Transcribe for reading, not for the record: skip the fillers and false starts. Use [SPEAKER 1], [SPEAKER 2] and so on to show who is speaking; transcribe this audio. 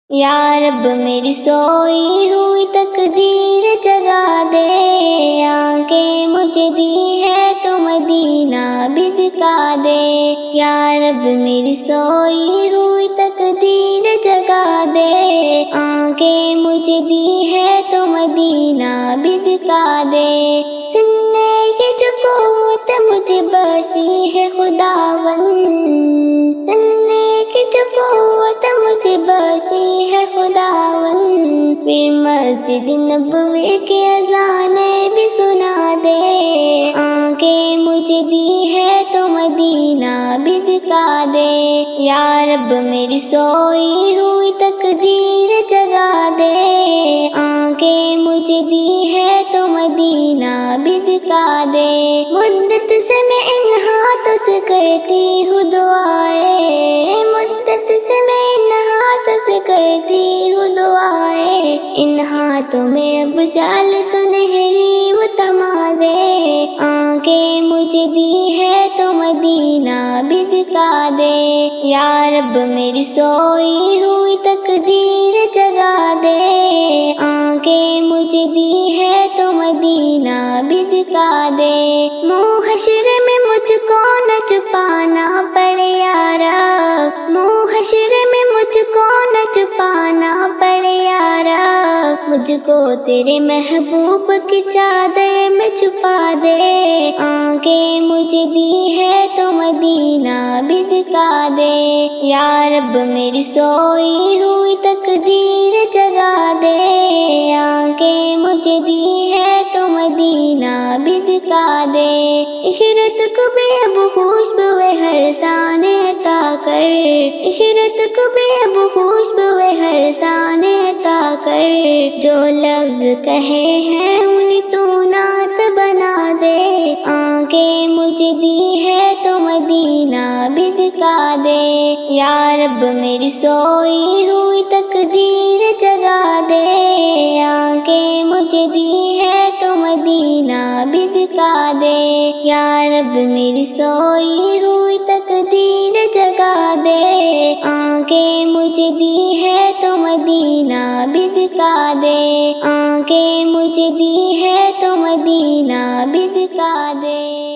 [SPEAKER 1] یا رب میری سوئی ہوئی تقدیر جگا دے، آنکھیں مجھے دی ہے تو مدینہ بھی دکھا دے۔ یا رب میری سوئی ہوئی تقدیر جگا دے، آنکھیں مجھے دی ہے تو مدینہ بھی دکھا دے۔ سننے کی جو قوت مجھے بخشی ہے خداوند، سننے کی جو قوت مجھے بخشی ہے خداوند، پھر مسجد نبوی کی اذانیں بھی سنا دے، آنکھیں مجھے دی ہے تو مدینہ بھی دکھا دے۔ یا رب میری سوئی ہوئی تقدیر جگا دے، آنکھیں مجھے دی ہے تو مدینہ بھی دکھا دے۔ مدت سے میں ان ہاتھوں سے کرتی ہوں دعائیں، مدت سے میں ان ہاتھوں سے کرتی ہوں دعائیں، ان ہاتھوں میں اب جال سنہری وہ تھما دے، آنکھیں مجھے دی ہے تو مدینہ بھی دکھا دے۔ یا رب میری سوئی ہوئی تقدیر جگا دے، آنکھیں مجھے دی ہے تو مدینہ بھی دکھا دے۔ محشر میں مجھ کو نہ چھپانا پڑے یا رب، محشر میں مجھ کو نہ چھپانا پڑے یا رب، مجھ کو تیرے محبوب کی چادر میں چھپا دے، آنکھیں مجھے دی ہے تو مدینہ بھی دکھا دے۔ یا رب میری سوئی ہوئی تقدیر جگا دے، آنکھیں مجھے دی ہے تو مدینہ بھی دکھا دے۔ عشرت کو بھی اب خوشبو ہر سان عطا کر، عشرت کو بھی اب خوشبو ہر سان عطا کر، جو لفظ کہے ہیں انہیں تو نعت بنا دے، آنکھیں مجھے دی ہے تو مدینہ بھی دکھا دے۔ یا رب میری سوئی ہوئی تقدیر جگا دے، آنکھیں مجھے دی ہے تو مدینہ بھی دکھا دے۔ یا رب میری سوئی ہوئی تقدیر جگا دے، آنکھیں مجھے دی ہے تو مدینہ بھی دکھا دے، آنکھیں مجھے دی ہے تو مدینہ بھی دکھا دے۔